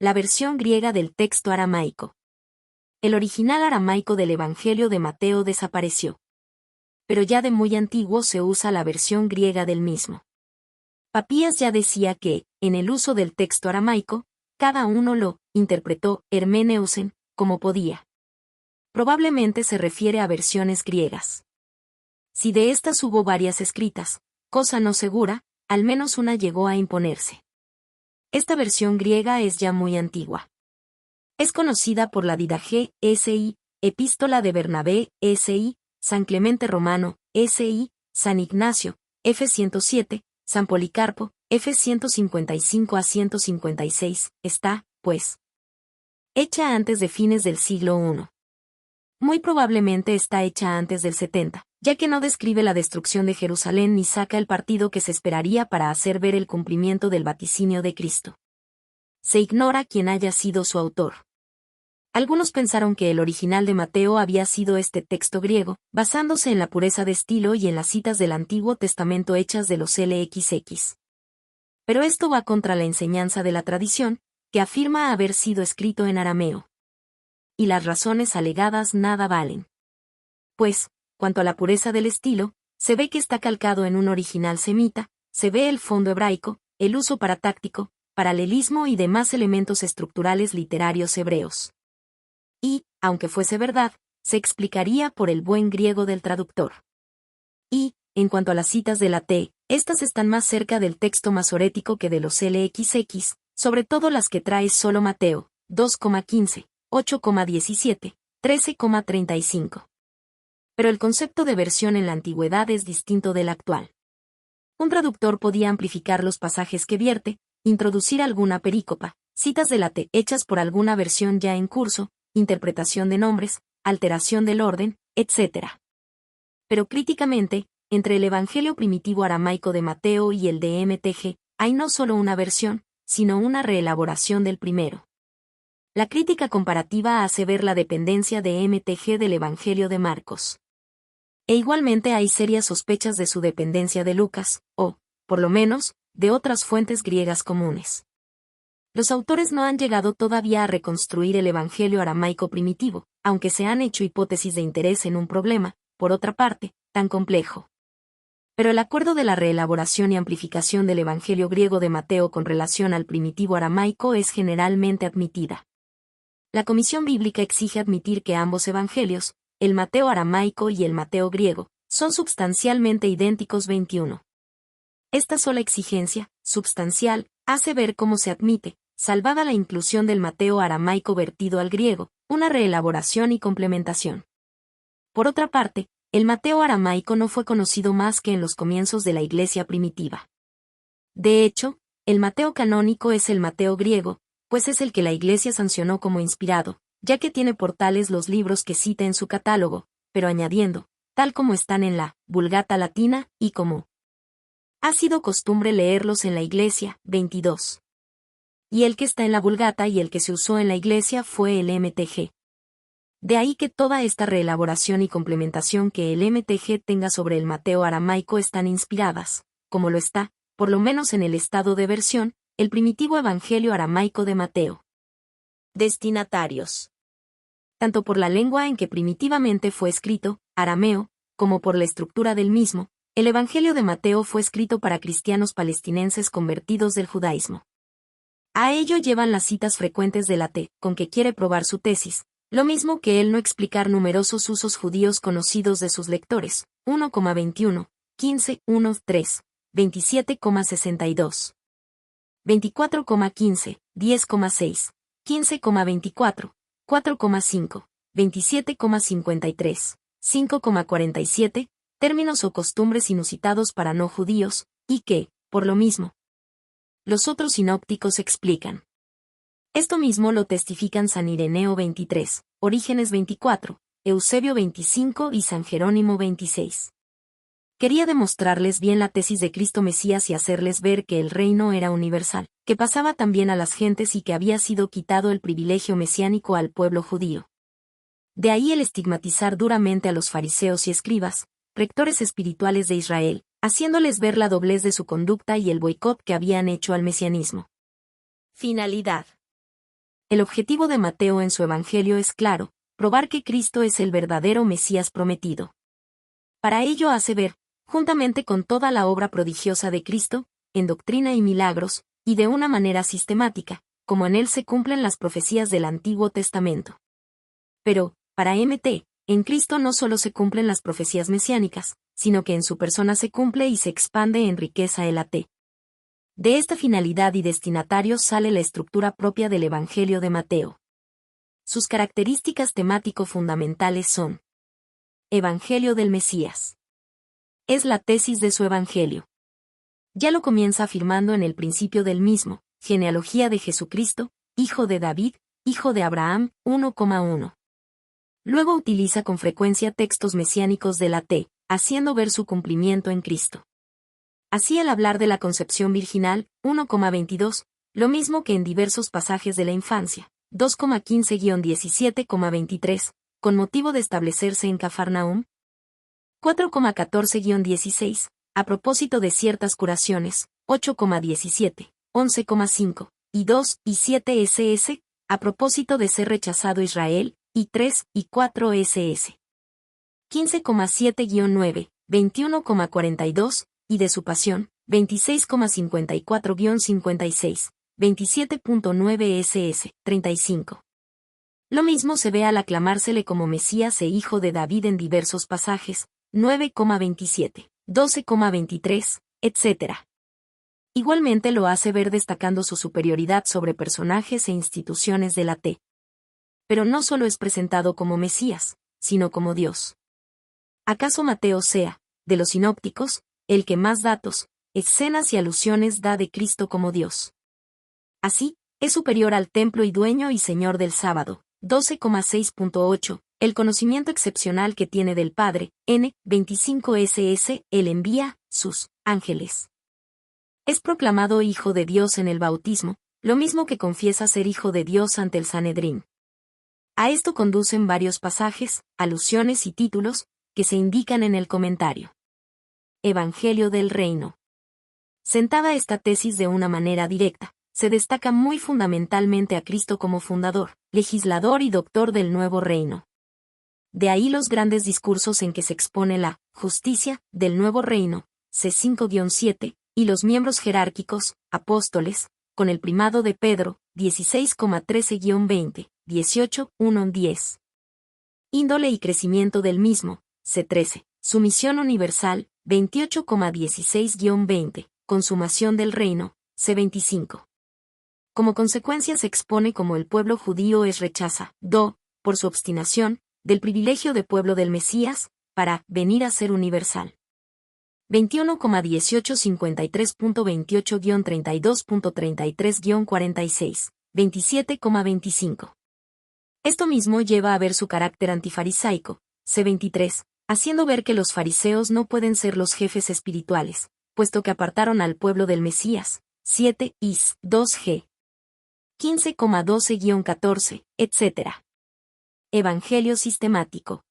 La versión griega del texto aramaico. El original aramaico del Evangelio de Mateo desapareció. Pero ya de muy antiguo se usa la versión griega del mismo. Papías ya decía que, en el uso del texto aramaico, cada uno lo interpretó hermeneusen como podía. Probablemente se refiere a versiones griegas. Si de estas hubo varias escritas, cosa no segura, al menos una llegó a imponerse. Esta versión griega es ya muy antigua. Es conocida por la Didache, S.I., Epístola de Bernabé, S.I., San Clemente Romano, S.I., San Ignacio, F. 107, San Policarpo, F. 155 a 156, está, pues, hecha antes de fines del siglo I. Muy probablemente está hecha antes del 70, ya que no describe la destrucción de Jerusalén ni saca el partido que se esperaría para hacer ver el cumplimiento del vaticinio de Cristo. Se ignora quién haya sido su autor. Algunos pensaron que el original de Mateo había sido este texto griego, basándose en la pureza de estilo y en las citas del Antiguo Testamento hechas de los LXX. Pero esto va contra la enseñanza de la tradición, que afirma haber sido escrito en arameo. Y las razones alegadas nada valen. Pues, cuanto a la pureza del estilo, se ve que está calcado en un original semita, se ve el fondo hebraico, el uso paratáctico, paralelismo y demás elementos estructurales literarios hebreos. Y, aunque fuese verdad, se explicaría por el buen griego del traductor. Y, en cuanto a las citas de la T, estas están más cerca del texto masorético que de los LXX, sobre todo las que trae solo Mateo, 2,15, 8,17, 13,35. Pero el concepto de versión en la antigüedad es distinto del actual. Un traductor podía amplificar los pasajes que vierte, introducir alguna perícopa, citas de la T hechas por alguna versión ya en curso, interpretación de nombres, alteración del orden, etc. Pero críticamente, entre el Evangelio primitivo aramaico de Mateo y el de MTG, hay no solo una versión, sino una reelaboración del primero. La crítica comparativa hace ver la dependencia de MTG del Evangelio de Marcos. E igualmente hay serias sospechas de su dependencia de Lucas, o, por lo menos, de otras fuentes griegas comunes. Los autores no han llegado todavía a reconstruir el Evangelio aramaico primitivo, aunque se han hecho hipótesis de interés en un problema, por otra parte, tan complejo. Pero el acuerdo de la reelaboración y amplificación del Evangelio griego de Mateo con relación al primitivo aramaico es generalmente admitida. La Comisión Bíblica exige admitir que ambos evangelios, el Mateo aramaico y el Mateo griego, son substancialmente idénticos 21. Esta sola exigencia, substancial, hace ver cómo se admite, salvada la inclusión del Mateo aramaico vertido al griego, una reelaboración y complementación. Por otra parte, el Mateo aramaico no fue conocido más que en los comienzos de la Iglesia primitiva. De hecho, el Mateo canónico es el Mateo griego, pues es el que la Iglesia sancionó como inspirado, ya que tiene por tales los libros que cita en su catálogo, pero añadiendo, tal como están en la Vulgata latina, y como ha sido costumbre leerlos en la Iglesia, 22. Y el que está en la Vulgata y el que se usó en la Iglesia fue el MTG. De ahí que toda esta reelaboración y complementación que el MTG tenga sobre el Mateo aramaico están inspiradas, como lo está, por lo menos en el estado de versión, el primitivo Evangelio aramaico de Mateo. Destinatarios. Tanto por la lengua en que primitivamente fue escrito, arameo, como por la estructura del mismo, el Evangelio de Mateo fue escrito para cristianos palestinenses convertidos del judaísmo. A ello llevan las citas frecuentes de la T, con que quiere probar su tesis, lo mismo que el no explicar numerosos usos judíos conocidos de sus lectores, 1,21, 15, 1, 3, 27,62, 24,15, 10,6, 15,24, 4,5, 27,53, 5,47, términos o costumbres inusitados para no judíos, y que, por lo mismo, los otros sinópticos explican. Esto mismo lo testifican San Ireneo 23, Orígenes 24, Eusebio 25 y San Jerónimo 26. Quería demostrarles bien la tesis de Cristo Mesías y hacerles ver que el reino era universal, que pasaba también a las gentes y que había sido quitado el privilegio mesiánico al pueblo judío. De ahí el estigmatizar duramente a los fariseos y escribas, rectores espirituales de Israel, haciéndoles ver la doblez de su conducta y el boicot que habían hecho al mesianismo. Finalidad. El objetivo de Mateo en su Evangelio es claro: probar que Cristo es el verdadero Mesías prometido. Para ello hace ver, juntamente con toda la obra prodigiosa de Cristo, en doctrina y milagros, y de una manera sistemática, como en él se cumplen las profecías del Antiguo Testamento. Pero, para Mt, en Cristo no solo se cumplen las profecías mesiánicas, sino que en su persona se cumple y se expande en riqueza el AT. De esta finalidad y destinatarios sale la estructura propia del Evangelio de Mateo. Sus características temático-fundamentales son: Evangelio del Mesías. Es la tesis de su Evangelio. Ya lo comienza afirmando en el principio del mismo: genealogía de Jesucristo, hijo de David, hijo de Abraham, 1,1. Luego utiliza con frecuencia textos mesiánicos de la T, haciendo ver su cumplimiento en Cristo. Así al hablar de la concepción virginal, 1,22, lo mismo que en diversos pasajes de la infancia, 2,15-17,23, con motivo de establecerse en Cafarnaúm, 4,14-16, a propósito de ciertas curaciones, 8,17, 11,5, y 2 y 7 ss, a propósito de ser rechazado Israel, y 3 y 4 ss. 15,7-9, 21,42, y de su pasión, 26,54-56, 27.9 ss, 35. Lo mismo se ve al aclamársele como Mesías e hijo de David en diversos pasajes, 9,27, 12,23, etc. Igualmente lo hace ver destacando su superioridad sobre personajes e instituciones de la T. Pero no solo es presentado como Mesías, sino como Dios. ¿Acaso Mateo sea, de los sinópticos, el que más datos, escenas y alusiones da de Cristo como Dios? Así, es superior al templo y dueño y señor del sábado, 12,6.8, el conocimiento excepcional que tiene del Padre, n. 25 ss, él envía sus ángeles. Es proclamado hijo de Dios en el bautismo, lo mismo que confiesa ser hijo de Dios ante el Sanedrín. A esto conducen varios pasajes, alusiones y títulos, que se indican en el comentario. Evangelio del Reino. Sentada esta tesis de una manera directa, se destaca muy fundamentalmente a Cristo como fundador, legislador y doctor del nuevo reino. De ahí los grandes discursos en que se expone la justicia del nuevo reino, C5-7, y los miembros jerárquicos, apóstoles, con el primado de Pedro, 16,13-20, 18:1-10. Índole y crecimiento del mismo, C13, sumisión universal, 28,16-20, consumación del reino, C25. Como consecuencia se expone como el pueblo judío es rechaza, por su obstinación, del privilegio de pueblo del Mesías, para venir a ser universal. 21,1853.28-32.33-46, 27,25. Esto mismo lleva a ver su carácter antifarisaico, C23, haciendo ver que los fariseos no pueden ser los jefes espirituales, puesto que apartaron al pueblo del Mesías, 7 is 2g. 15,12-14, etc. Evangelio sistemático.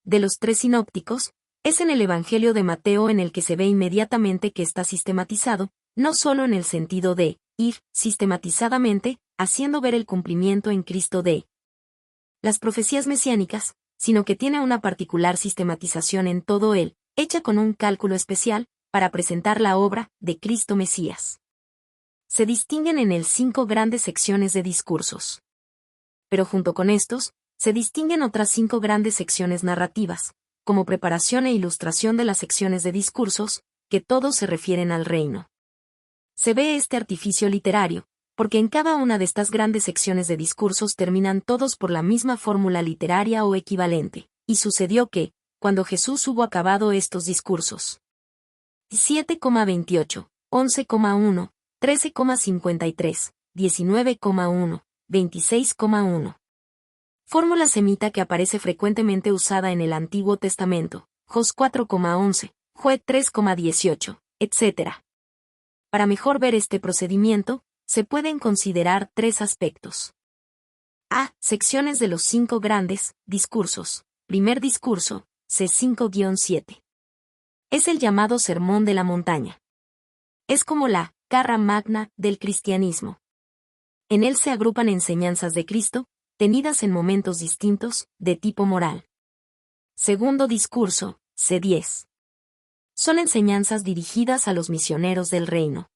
De los tres sinópticos, es en el Evangelio de Mateo en el que se ve inmediatamente que está sistematizado, no solo en el sentido de ir sistematizadamente, haciendo ver el cumplimiento en Cristo de las profecías mesiánicas, sino que tiene una particular sistematización en todo él, hecha con un cálculo especial, para presentar la obra de Cristo Mesías. Se distinguen en él 5 grandes secciones de discursos. Pero junto con estos, se distinguen otras 5 grandes secciones narrativas, como preparación e ilustración de las secciones de discursos, que todos se refieren al reino. Se ve este artificio literario, porque en cada una de estas grandes secciones de discursos terminan todos por la misma fórmula literaria o equivalente, y sucedió que, cuando Jesús hubo acabado estos discursos, 7,28, 11,1, 13,53, 19,1, 26,1. Fórmula semita que aparece frecuentemente usada en el Antiguo Testamento, Jos 4,11, Jue 3,18, etc. Para mejor ver este procedimiento, se pueden considerar 3 aspectos. A. Secciones de los 5 grandes discursos. Primer discurso, C5-7. Es el llamado Sermón de la Montaña. Es como la carra magna del cristianismo. En él se agrupan enseñanzas de Cristo, tenidas en momentos distintos, de tipo moral. Segundo discurso, C10. Son enseñanzas dirigidas a los misioneros del reino.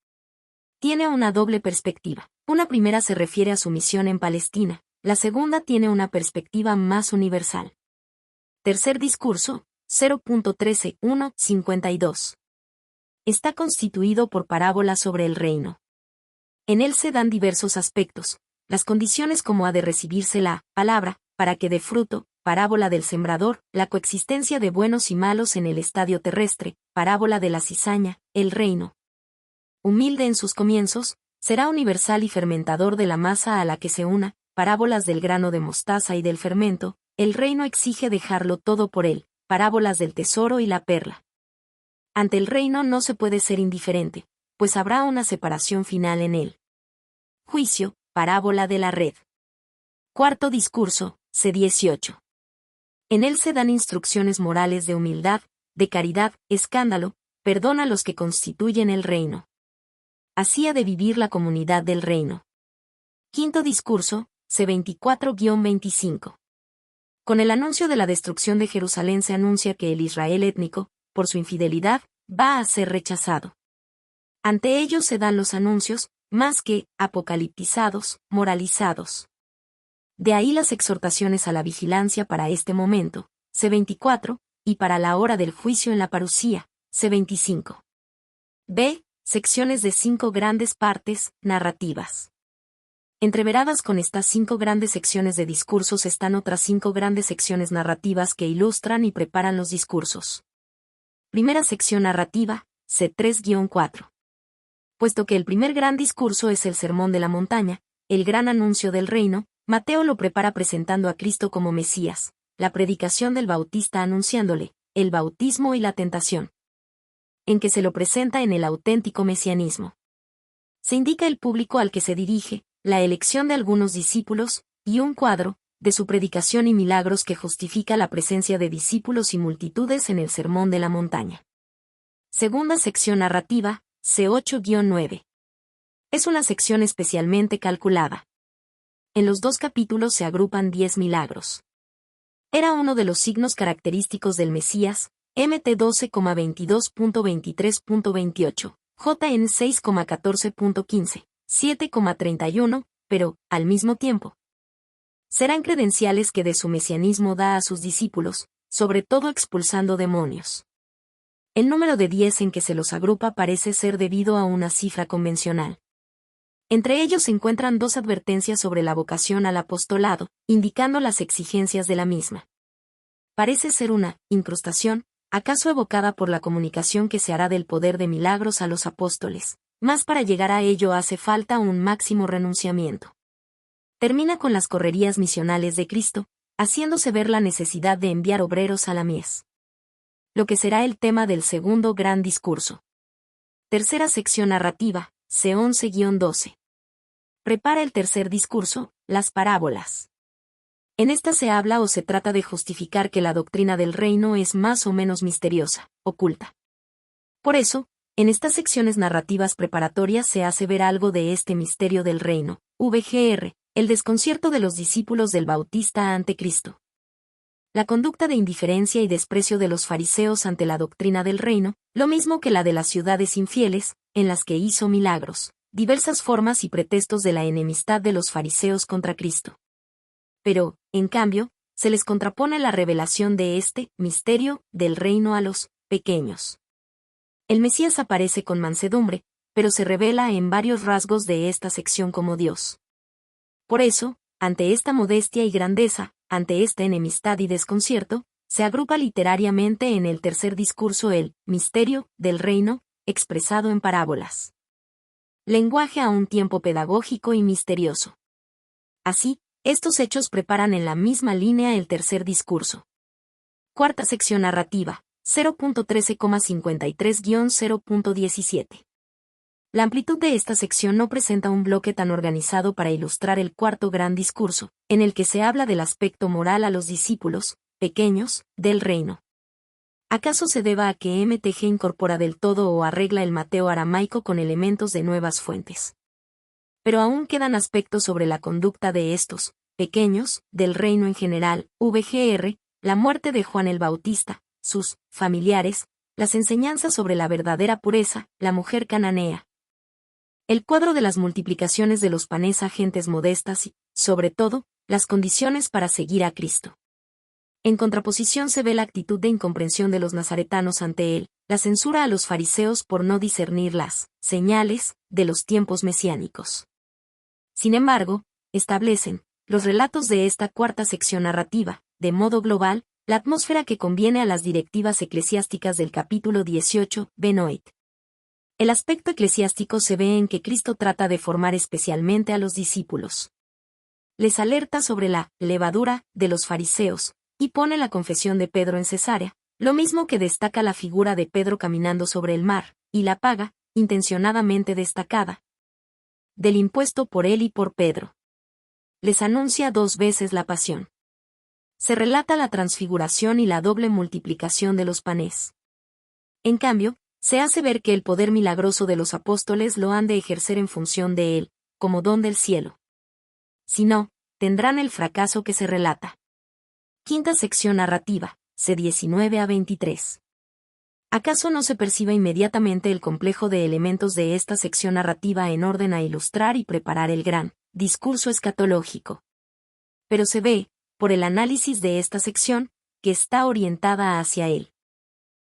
Tiene una doble perspectiva. Una primera se refiere a su misión en Palestina, la segunda tiene una perspectiva más universal. Tercer discurso, 0.13.1.52. Está constituido por parábolas sobre el reino. En él se dan diversos aspectos, las condiciones como ha de recibirse la palabra, para que dé fruto, parábola del sembrador, la coexistencia de buenos y malos en el estadio terrestre, parábola de la cizaña, el reino. Humilde en sus comienzos, será universal y fermentador de la masa a la que se una, parábolas del grano de mostaza y del fermento, el reino exige dejarlo todo por él, parábolas del tesoro y la perla. Ante el reino no se puede ser indiferente, pues habrá una separación final en él. Juicio, parábola de la red. Cuarto discurso, C18. En él se dan instrucciones morales de humildad, de caridad, escándalo, perdón a los que constituyen el reino. Así ha de vivir la comunidad del reino. Quinto discurso, C24-25. Con el anuncio de la destrucción de Jerusalén se anuncia que el Israel étnico, por su infidelidad, va a ser rechazado. Ante ellos se dan los anuncios, más que apocaliptizados, moralizados. De ahí las exhortaciones a la vigilancia para este momento, C24, y para la hora del juicio en la parusía, C25. B. Secciones de 5 grandes partes, narrativas. Entreveradas con estas 5 grandes secciones de discursos están otras 5 grandes secciones narrativas que ilustran y preparan los discursos. Primera sección narrativa, C3-4. Puesto que el primer gran discurso es el Sermón de la Montaña, el gran anuncio del reino, Mateo lo prepara presentando a Cristo como Mesías, la predicación del Bautista anunciándole, el bautismo y la tentación, en que se lo presenta en el auténtico mesianismo. Se indica el público al que se dirige, la elección de algunos discípulos, y un cuadro, de su predicación y milagros que justifica la presencia de discípulos y multitudes en el Sermón de la Montaña. Segunda sección narrativa, C8-9. Es una sección especialmente calculada. En los 2 capítulos se agrupan 10 milagros. Era uno de los signos característicos del Mesías, MT 12,22.23.28, JN 6,14.15, 7,31, pero, al mismo tiempo, serán credenciales que de su mesianismo da a sus discípulos, sobre todo expulsando demonios. El número de 10 en que se los agrupa parece ser debido a una cifra convencional. Entre ellos se encuentran 2 advertencias sobre la vocación al apostolado, indicando las exigencias de la misma. Parece ser una incrustación, acaso evocada por la comunicación que se hará del poder de milagros a los apóstoles, mas para llegar a ello hace falta un máximo renunciamiento. Termina con las correrías misionales de Cristo, haciéndose ver la necesidad de enviar obreros a la mies. Lo que será el tema del segundo gran discurso. Tercera sección narrativa, C11-12. Prepara el tercer discurso, las parábolas. En esta se habla o se trata de justificar que la doctrina del reino es más o menos misteriosa, oculta. Por eso, en estas secciones narrativas preparatorias se hace ver algo de este misterio del reino, VGR, el desconcierto de los discípulos del Bautista ante Cristo. La conducta de indiferencia y desprecio de los fariseos ante la doctrina del reino, lo mismo que la de las ciudades infieles, en las que hizo milagros, diversas formas y pretextos de la enemistad de los fariseos contra Cristo. Pero, en cambio, se les contrapone la revelación de este misterio del reino a los pequeños. El Mesías aparece con mansedumbre, pero se revela en varios rasgos de esta sección como Dios. Por eso, ante esta modestia y grandeza, ante esta enemistad y desconcierto, se agrupa literariamente en el tercer discurso el misterio del reino, expresado en parábolas. Lenguaje a un tiempo pedagógico y misterioso. Así, estos hechos preparan en la misma línea el tercer discurso. Cuarta sección narrativa, 0.13,53-0.17. La amplitud de esta sección no presenta un bloque tan organizado para ilustrar el cuarto gran discurso, en el que se habla del aspecto moral a los discípulos, pequeños, del reino. ¿Acaso se deba a que MTG incorpora del todo o arregla el Mateo aramaico con elementos de nuevas fuentes? Pero aún quedan aspectos sobre la conducta de estos, pequeños, del reino en general, vgr, la muerte de Juan el Bautista, sus familiares, las enseñanzas sobre la verdadera pureza, la mujer cananea. El cuadro de las multiplicaciones de los panes a gentes modestas y, sobre todo, las condiciones para seguir a Cristo. En contraposición se ve la actitud de incomprensión de los nazaretanos ante él, la censura a los fariseos por no discernir las señales de los tiempos mesiánicos. Sin embargo, establecen los relatos de esta cuarta sección narrativa, de modo global, la atmósfera que conviene a las directivas eclesiásticas del capítulo 18, Benoit. El aspecto eclesiástico se ve en que Cristo trata de formar especialmente a los discípulos. Les alerta sobre la levadura de los fariseos, y pone la confesión de Pedro en Cesarea, lo mismo que destaca la figura de Pedro caminando sobre el mar, y la paga, intencionadamente destacada, del impuesto por él y por Pedro. Les anuncia 2 veces la pasión. Se relata la transfiguración y la doble multiplicación de los panes. En cambio, se hace ver que el poder milagroso de los apóstoles lo han de ejercer en función de él, como don del cielo. Si no, tendrán el fracaso que se relata. Quinta sección narrativa, C19 a 23. ¿Acaso no se percibe inmediatamente el complejo de elementos de esta sección narrativa en orden a ilustrar y preparar el gran discurso escatológico? Pero se ve, por el análisis de esta sección, que está orientada hacia él.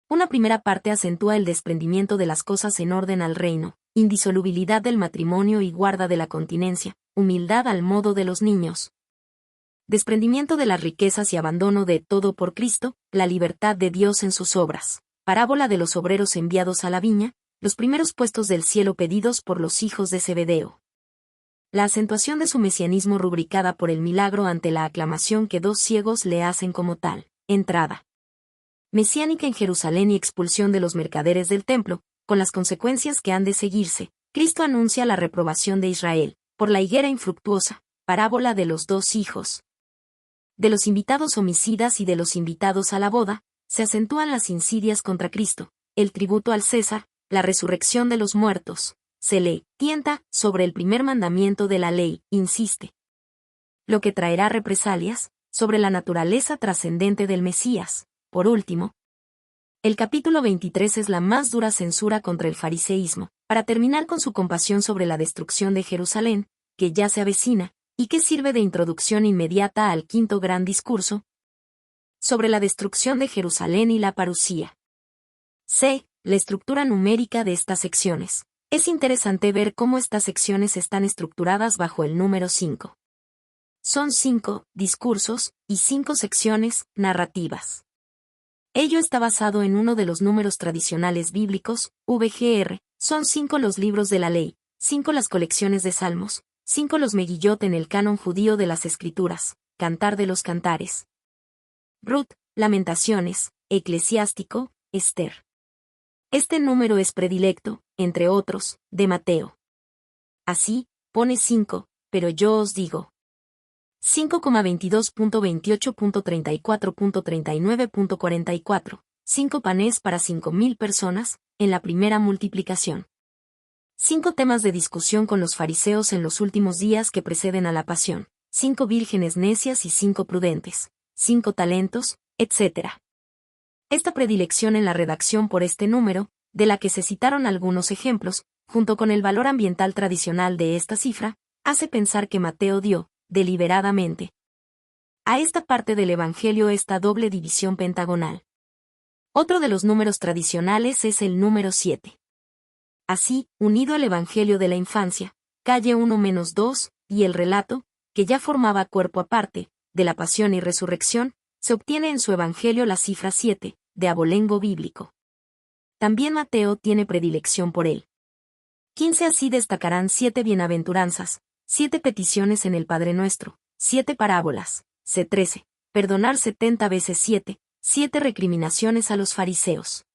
Una primera parte acentúa el desprendimiento de las cosas en orden al reino, indisolubilidad del matrimonio y guarda de la continencia, humildad al modo de los niños. Desprendimiento de las riquezas y abandono de todo por Cristo, la libertad de Dios en sus obras. Parábola de los obreros enviados a la viña, los primeros puestos del cielo pedidos por los hijos de Zebedeo. La acentuación de su mesianismo rubricada por el milagro ante la aclamación que 2 ciegos le hacen como tal. Entrada mesiánica en Jerusalén y expulsión de los mercaderes del templo, con las consecuencias que han de seguirse. Cristo anuncia la reprobación de Israel, por la higuera infructuosa. Parábola de los 2 hijos. De los invitados homicidas y de los invitados a la boda, se acentúan las insidias contra Cristo, el tributo al César, la resurrección de los muertos. Se le tienta sobre el primer mandamiento de la ley, insiste. Lo que traerá represalias, sobre la naturaleza trascendente del Mesías. Por último, el capítulo 23 es la más dura censura contra el fariseísmo, para terminar con su compasión sobre la destrucción de Jerusalén, que ya se avecina, y que sirve de introducción inmediata al quinto gran discurso, sobre la destrucción de Jerusalén y la parusía. C. La estructura numérica de estas secciones. Es interesante ver cómo estas secciones están estructuradas bajo el número 5. Son 5 discursos y 5 secciones narrativas. Ello está basado en uno de los números tradicionales bíblicos, VGR, son 5 los libros de la ley, 5 las colecciones de salmos, 5 los Megillot en el canon judío de las Escrituras, Cantar de los Cantares. Ruth, Lamentaciones, Eclesiástico, Esther. Este número es predilecto, entre otros, de Mateo. Así, pone 5, pero yo os digo. 5,22.28.34.39.44. 5 panes para 5.000 personas, en la primera multiplicación. 5 temas de discusión con los fariseos en los últimos días que preceden a la pasión. 5 vírgenes necias y 5 prudentes. 5 talentos, etc. Esta predilección en la redacción por este número, de la que se citaron algunos ejemplos, junto con el valor ambiental tradicional de esta cifra, hace pensar que Mateo dio, deliberadamente, a esta parte del Evangelio esta doble división pentagonal. Otro de los números tradicionales es el número 7. Así, unido al Evangelio de la infancia, calle 1-2, y el relato, que ya formaba cuerpo aparte, de la pasión y resurrección, se obtiene en su Evangelio la cifra 7, de abolengo bíblico. También Mateo tiene predilección por él. 15 así destacarán 7 bienaventuranzas, 7 peticiones en el Padre Nuestro, 7 parábolas, C13, perdonar 70 veces 7, 7 recriminaciones a los fariseos.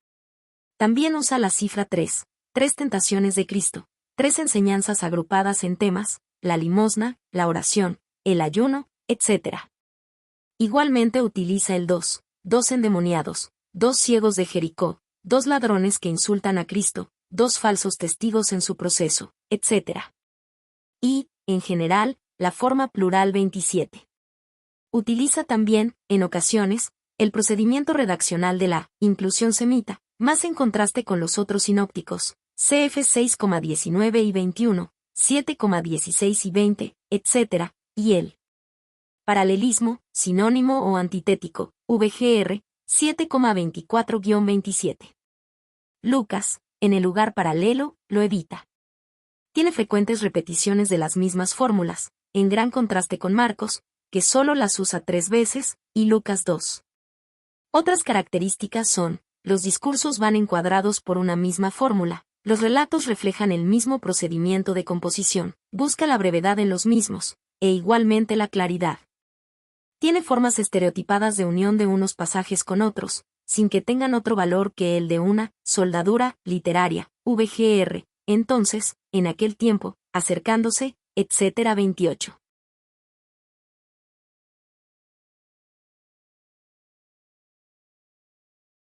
También usa la cifra 3, 3 tentaciones de Cristo, 3 enseñanzas agrupadas en temas, la limosna, la oración, el ayuno, etc. Igualmente utiliza el 2, 2 endemoniados, 2 ciegos de Jericó, 2 ladrones que insultan a Cristo, 2 falsos testigos en su proceso, etc. y, en general, la forma plural 27. Utiliza también, en ocasiones, el procedimiento redaccional de la inclusión semita, más en contraste con los otros sinópticos, CF 6,19 y 21, 7,16 y 20, etc., y el paralelismo, sinónimo o antitético, VGR, 7,24-27. Lucas, en el lugar paralelo, lo evita. Tiene frecuentes repeticiones de las mismas fórmulas, en gran contraste con Marcos, que solo las usa 3 veces, y Lucas 2. Otras características son, los discursos van encuadrados por una misma fórmula, los relatos reflejan el mismo procedimiento de composición, busca la brevedad en los mismos, e igualmente la claridad. Tiene formas estereotipadas de unión de unos pasajes con otros, sin que tengan otro valor que el de una soldadura literaria, VGR, entonces, en aquel tiempo, acercándose, etc. 28.